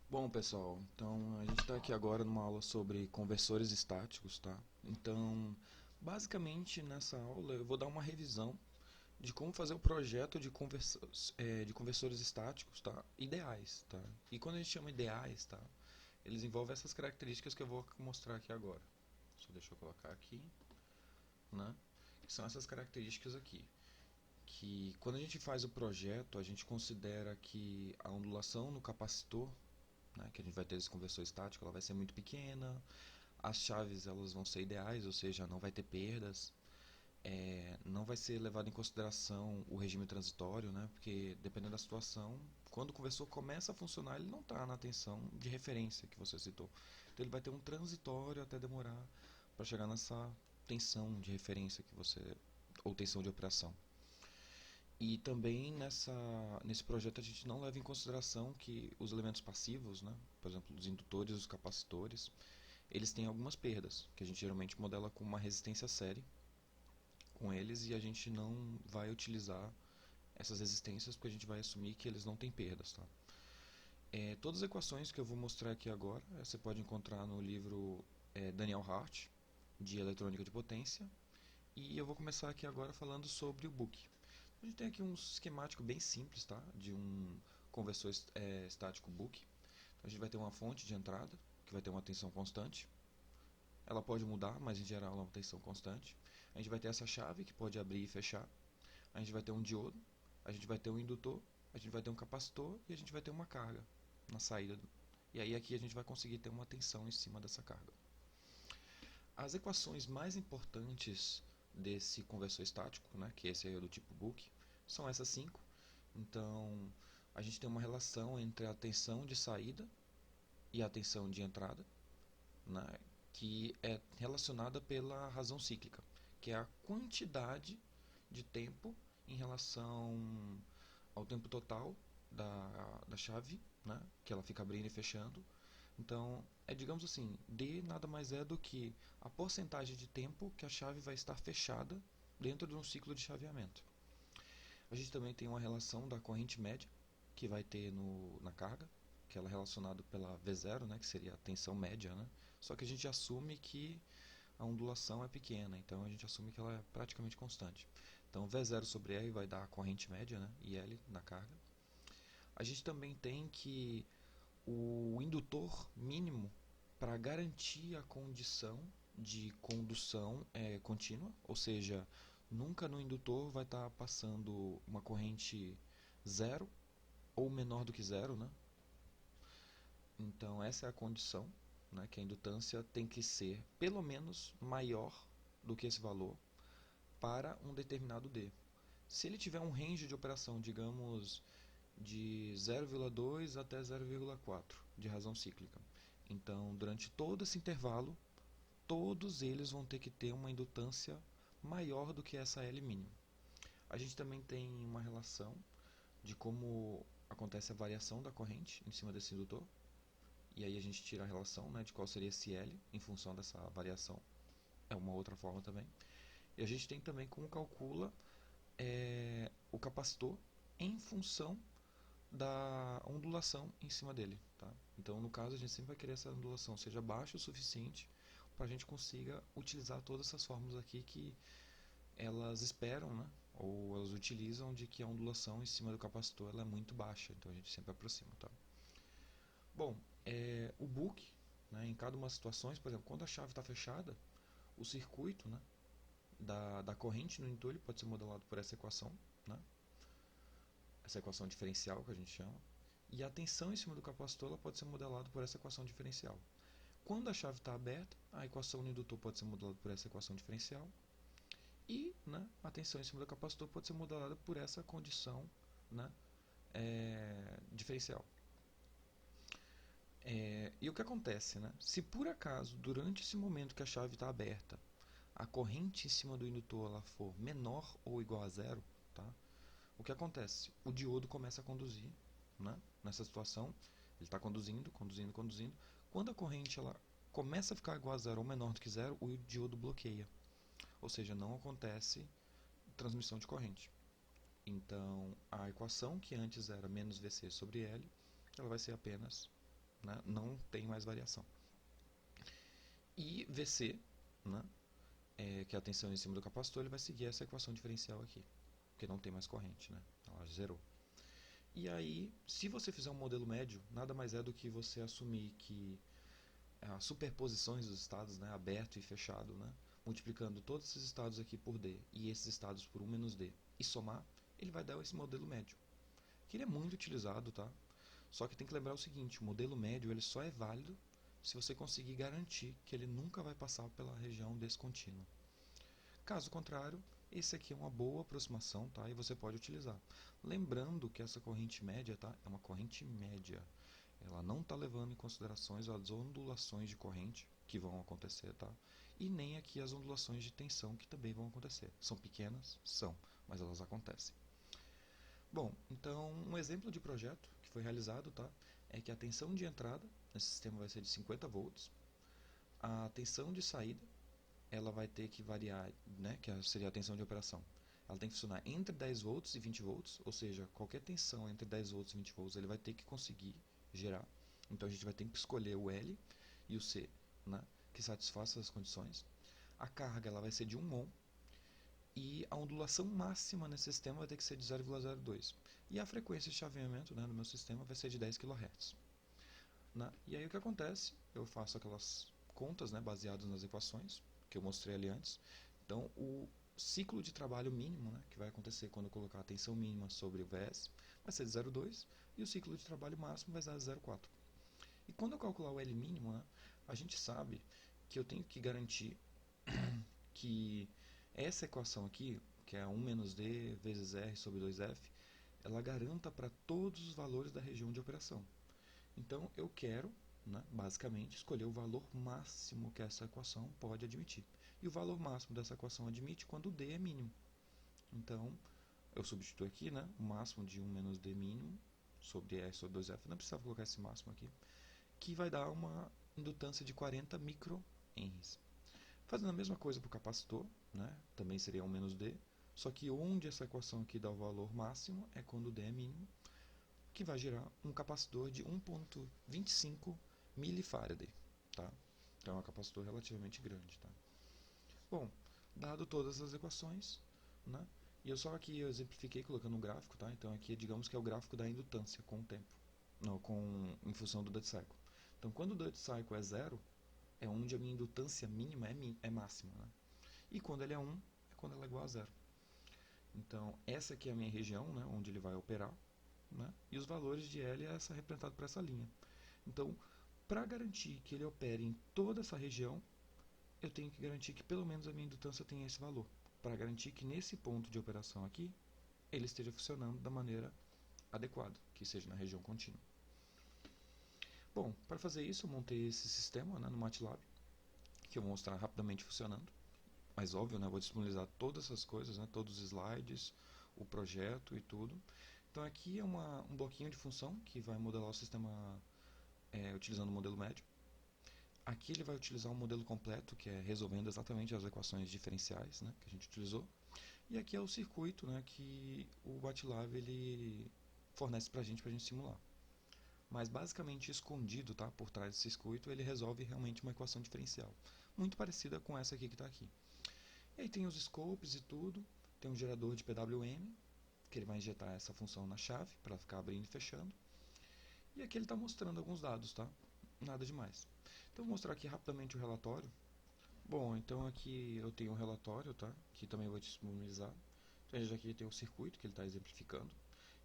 Bom, pessoal, então a gente está aqui agora numa aula sobre conversores estáticos, tá? Então, basicamente nessa aula eu vou dar uma revisão de como fazer o projeto de conversores estáticos, tá? Ideais, tá? E quando a gente chama ideais, tá? Eles envolvem essas características que eu vou mostrar aqui agora. Só deixa eu colocar aqui, né? Que são essas características aqui. Que quando a gente faz o projeto, a gente considera que a ondulação no capacitor, né, que a gente vai ter esse conversor estático, ela vai ser muito pequena, as chaves elas vão ser ideais, ou seja, não vai ter perdas, não vai ser levado em consideração o regime transitório, né, porque dependendo da situação, quando o conversor começa a funcionar, ele não está na tensão de referência que você citou. Então ele vai ter um transitório até demorar para chegar nessa tensão de referência que você ou tensão de operação. E também nesse projeto a gente não leva em consideração que os elementos passivos, né, por exemplo, os indutores e os capacitores, eles têm algumas perdas, que a gente geralmente modela com uma resistência série com eles e a gente não vai utilizar essas resistências porque a gente vai assumir que eles não têm perdas. Tá? Todas as equações que eu vou mostrar aqui agora, você pode encontrar no livro Daniel Hart, de Eletrônica de Potência, e eu vou começar aqui agora falando sobre o book. A gente tem aqui um esquemático bem simples, tá? De um conversor estático book. Então, a gente vai ter uma fonte de entrada, que vai ter uma tensão constante. Ela pode mudar, mas em geral ela é uma tensão constante. A gente vai ter essa chave, que pode abrir e fechar. A gente vai ter um diodo, a gente vai ter um indutor, a gente vai ter um capacitor e a gente vai ter uma carga na saída. E aí aqui a gente vai conseguir ter uma tensão em cima dessa carga. As equações mais importantes desse conversor estático, né, que esse aí é do tipo book, são essas cinco. Então, a gente tem uma relação entre a tensão de saída e a tensão de entrada, né, que é relacionada pela razão cíclica, que é a quantidade de tempo em relação ao tempo total da chave, né, que ela fica abrindo e fechando. Então, digamos assim, D nada mais é do que a porcentagem de tempo que a chave vai estar fechada dentro de um ciclo de chaveamento. A gente também tem uma relação da corrente média, que vai ter na carga, que ela é relacionada pela V0, né, que seria a tensão média, né? Só que a gente assume que a ondulação é pequena, então a gente assume que ela é praticamente constante. Então V0 sobre R vai dar a corrente média, né, IL na carga. A gente também tem que o indutor mínimo para garantir a condição de condução contínua, ou seja, nunca no indutor vai estar passando uma corrente zero ou menor do que zero, né? Então essa é a condição, né, que a indutância tem que ser pelo menos maior do que esse valor para um determinado D. Se ele tiver um range de operação, digamos, de 0,2 até 0,4 de razão cíclica. Então, durante todo esse intervalo, todos eles vão ter que ter uma indutância maior do que essa L mínima. A gente também tem uma relação de como acontece a variação da corrente em cima desse indutor. E aí a gente tira a relação, né, de qual seria esse L em função dessa variação. É uma outra forma também. E a gente tem também como calcula o capacitor em função da ondulação em cima dele. Tá? Então, no caso, a gente sempre vai querer essa ondulação seja baixa o suficiente para a gente consiga utilizar todas essas fórmulas aqui que elas esperam, né? Ou elas utilizam de que a ondulação em cima do capacitor ela é muito baixa, então a gente sempre aproxima. Tá? Bom, o book, né, em cada uma das situações, por exemplo, quando a chave está fechada, o circuito, né, da corrente no indutor pode ser modelado por essa equação, né, essa equação diferencial que a gente chama, e a tensão em cima do capacitor ela pode ser modelada por essa equação diferencial. Quando a chave está aberta, a equação no indutor pode ser modelada por essa equação diferencial, e, né, a tensão em cima do capacitor pode ser modelada por essa condição, né, diferencial. E o que acontece, né? Se por acaso, durante esse momento que a chave está aberta, a corrente em cima do indutor ela for menor ou igual a zero, tá? O que acontece? O diodo começa a conduzir, né? Nessa situação, ele está conduzindo, conduzindo, conduzindo. Quando a corrente ela começa a ficar igual a zero ou menor do que zero, o diodo bloqueia. Ou seja, não acontece transmissão de corrente. Então, a equação que antes era menos Vc sobre L, ela vai ser apenas né? Não tem mais variação. E VC, né? Que é a tensão em cima do capacitor, ele vai seguir essa equação diferencial aqui, porque não tem mais corrente, né? Ela zerou. E aí, se você fizer um modelo médio, nada mais é do que você assumir que as superposições dos estados, né, aberto e fechado, né, multiplicando todos esses estados aqui por D e esses estados por 1 menos D e somar, ele vai dar esse modelo médio, que ele é muito utilizado, tá? Só que tem que lembrar o seguinte, o modelo médio ele só é válido se você conseguir garantir que ele nunca vai passar pela região descontínua. Caso contrário, esse aqui é uma boa aproximação, tá? E você pode utilizar. Lembrando que essa corrente média, tá? É uma corrente média. Ela não está levando em consideração as ondulações de corrente que vão acontecer, tá? E nem aqui as ondulações de tensão que também vão acontecer. São pequenas? São, mas elas acontecem. Bom, então um exemplo de projeto que foi realizado, tá? É que a tensão de entrada nesse sistema vai ser de 50 volts. A tensão de saída ela vai ter que variar, né, que seria a tensão de operação. Ela tem que funcionar entre 10 volts e 20 volts, ou seja, qualquer tensão entre 10 volts e 20 volts ele vai ter que conseguir gerar. Então a gente vai ter que escolher o L e o C, né, que satisfaçam as condições. A carga ela vai ser de 1 mol e a ondulação máxima nesse sistema vai ter que ser de 0,02. E a frequência de chaveamento, né, no meu sistema vai ser de 10 kHz. Né? E aí o que acontece? Eu faço aquelas contas, né, baseadas nas equações que eu mostrei ali antes. Então, o ciclo de trabalho mínimo, né, que vai acontecer quando eu colocar a tensão mínima sobre o VS, vai ser de 0,2 e o ciclo de trabalho máximo vai ser de 0,4. E quando eu calcular o L mínimo, né, a gente sabe que eu tenho que garantir que essa equação aqui, que é 1 menos D vezes R sobre 2F, ela garanta para todos os valores da região de operação. Então eu quero, né, basicamente, escolher o valor máximo que essa equação pode admitir. E o valor máximo dessa equação admite quando D é mínimo. Então eu substituo aqui, né, o máximo de 1 menos D mínimo sobre R sobre 2F, não precisava colocar esse máximo aqui, que vai dar uma indutância de 40 microhenries. Fazendo a mesma coisa para o capacitor, né, também seria 1 menos D, só que onde essa equação aqui dá o valor máximo é quando D é mínimo, que vai gerar um capacitor de 1,25 milifarad, tá? Então é um capacitor relativamente grande, tá? Bom, dado todas as equações, né? E eu só aqui exemplifiquei colocando um gráfico, tá? Então aqui digamos que é o gráfico da indutância com o tempo, não, em função do duty cycle. Então quando o duty cycle é zero, é onde a minha indutância mínima é máxima, né? E quando ele é 1, é quando ela é igual a zero. Então essa aqui é a minha região, né, onde ele vai operar. Né? E os valores de L é representado por essa linha. Então, para garantir que ele opere em toda essa região, eu tenho que garantir que pelo menos a minha indutância tenha esse valor. Para garantir que nesse ponto de operação aqui, ele esteja funcionando da maneira adequada, que seja na região contínua. Bom, para fazer isso, eu montei esse sistema, né, no MATLAB, que eu vou mostrar rapidamente funcionando. Mas óbvio, né, eu vou disponibilizar todas essas coisas, né, todos os slides, o projeto e tudo. Então aqui é um bloquinho de função que vai modelar o sistema utilizando o modelo médio. Aqui ele vai utilizar um modelo completo, que é resolvendo exatamente as equações diferenciais, né, que a gente utilizou. E aqui é o circuito, né, que o MATLAB ele fornece para a gente simular. Mas basicamente escondido, tá, por trás desse circuito, ele resolve realmente uma equação diferencial, muito parecida com essa aqui que está aqui. E aí tem os scopes e tudo, tem um gerador de PWM, que ele vai injetar essa função na chave, para ficar abrindo e fechando. E aqui ele está mostrando alguns dados, tá? Nada demais. Então vou mostrar aqui rapidamente o relatório. Bom, então aqui eu tenho um relatório, tá? Que também vou disponibilizar. Então já aqui tem o circuito que ele está exemplificando.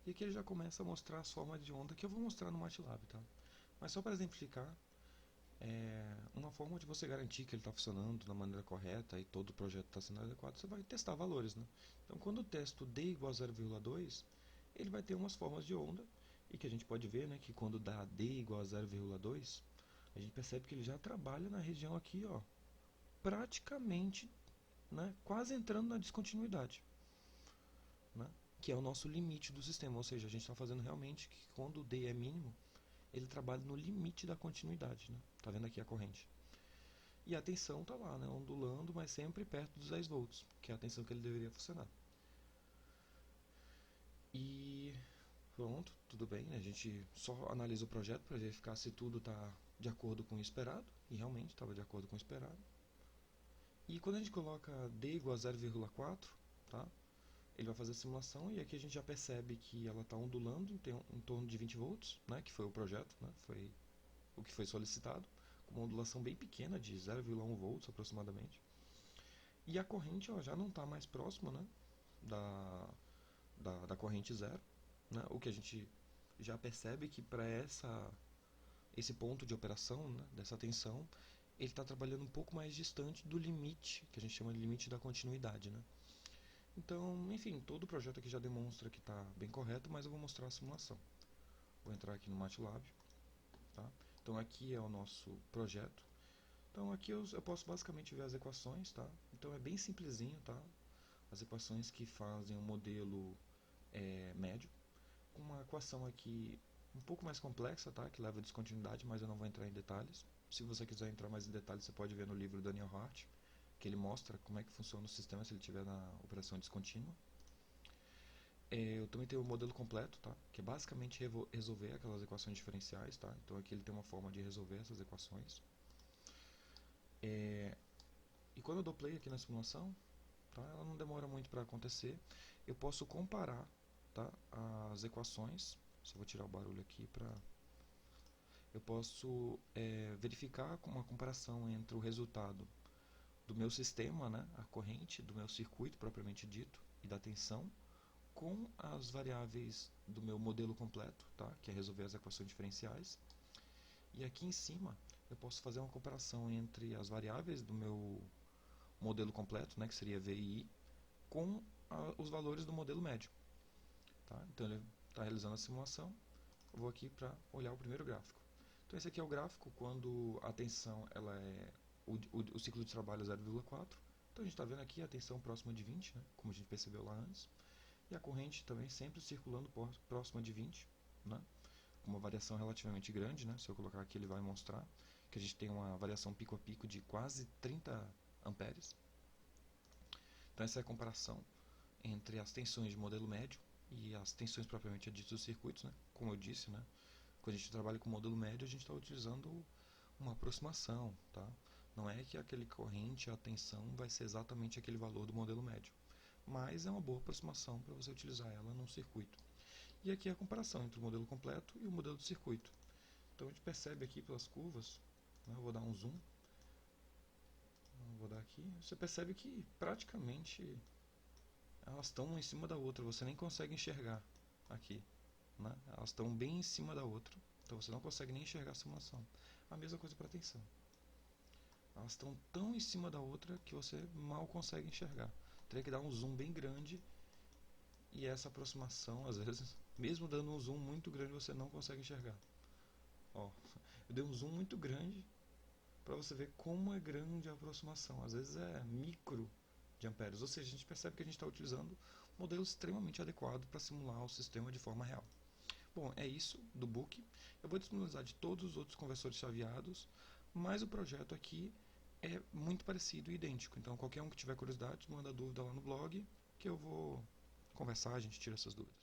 E aqui ele já começa a mostrar as formas de onda que eu vou mostrar no MATLAB, tá? Mas só para exemplificar, uma forma de você garantir que ele está funcionando da maneira correta e todo o projeto está sendo adequado, você vai testar valores, né? Então quando eu testo D igual a 0,2, ele vai ter umas formas de onda, e que a gente pode ver, né, que quando dá D igual a 0,2, a gente percebe que ele já trabalha na região aqui, ó, praticamente, né, quase entrando na descontinuidade, né, que é o nosso limite do sistema, ou seja, a gente está fazendo realmente que quando o D é mínimo, ele trabalha no limite da continuidade, né? Tá vendo aqui a corrente? E a tensão está lá, né, ondulando, mas sempre perto dos 10 volts, que é a tensão que ele deveria funcionar. E Pronto, tudo bem, né? A gente só analisa o projeto para verificar se tudo está de acordo com o esperado, e realmente estava de acordo com o esperado. E quando a gente coloca D igual a 0,4, tá? Ele vai fazer a simulação e aqui a gente já percebe que ela está ondulando em torno de 20 volts, né? Que foi o projeto, né? Foi o que foi solicitado, com uma ondulação bem pequena de 0,1 volts aproximadamente. E a corrente ela já não está mais próxima, né? Da corrente zero, né? O que a gente já percebe que para esse ponto de operação, né, dessa tensão, ele está trabalhando um pouco mais distante do limite, que a gente chama de limite da continuidade, né? Então, enfim, todo o projeto aqui já demonstra que está bem correto, mas eu vou mostrar a simulação. Vou entrar aqui no MATLAB, tá? Então aqui é o nosso projeto. Então aqui eu posso basicamente ver as equações, tá? Então é bem simplesinho, tá? As equações que fazem o modelo médio. Uma equação aqui um pouco mais complexa, tá? Que leva a descontinuidade, mas eu não vou entrar em detalhes. Se você quiser entrar mais em detalhes, você pode ver no livro Daniel Hart, que ele mostra como é que funciona o sistema se ele estiver na operação descontínua. Eu também tenho o modelo completo, tá? Que é basicamente resolver aquelas equações diferenciais, tá? Então aqui ele tem uma forma de resolver essas equações. E quando eu dou play aqui na simulação, tá? Ela não demora muito para acontecer. Eu posso comparar, tá? As equações. Só vou tirar o barulho aqui para... Eu posso verificar uma comparação entre o resultado do meu sistema, né? A corrente do meu circuito propriamente dito e da tensão, com as variáveis do meu modelo completo, tá? Que é resolver as equações diferenciais. E aqui em cima eu posso fazer uma comparação entre as variáveis do meu modelo completo, né? Que seria V e I, com os valores do modelo médio. Tá? Então ele está realizando a simulação. Eu vou aqui para olhar o primeiro gráfico. Então esse aqui é o gráfico quando a tensão ela é o ciclo de trabalho é 0,4. Então a gente está vendo aqui a tensão próxima de 20, né? Como a gente percebeu lá antes. E a corrente também sempre circulando próxima de 20, né? Com uma variação relativamente grande, né? Se eu colocar aqui ele vai mostrar que a gente tem uma variação pico a pico de quase 30 amperes. Então essa é a comparação entre as tensões de modelo médio e as tensões propriamente ditas dos circuitos, né? Como eu disse, né? Quando a gente trabalha com modelo médio, a gente está utilizando uma aproximação, tá? Não é que aquele corrente, a tensão, vai ser exatamente aquele valor do modelo médio, mas é uma boa aproximação para você utilizar ela num circuito. E aqui é a comparação entre o modelo completo e o modelo de circuito. Então a gente percebe aqui pelas curvas, né? Eu vou dar um zoom, vou dar aqui, você percebe que praticamente elas estão uma em cima da outra, você nem consegue enxergar aqui, né? Elas estão bem em cima da outra, então você não consegue nem enxergar a simulação. A mesma coisa para a tensão. Elas estão tão em cima da outra que você mal consegue enxergar. Teria que dar um zoom bem grande e essa aproximação, às vezes, mesmo dando um zoom muito grande, você não consegue enxergar. Ó, eu dei um zoom muito grande para você ver como é grande a aproximação. Às vezes é micro de amperes, ou seja, a gente percebe que a gente está utilizando um modelo extremamente adequado para simular o sistema de forma real. Bom, é isso do book. Eu vou disponibilizar de todos os outros conversores chaveados, mas o projeto aqui é muito parecido e idêntico. Então, qualquer um que tiver curiosidade, manda dúvida lá no blog, que eu vou conversar, a gente tira essas dúvidas.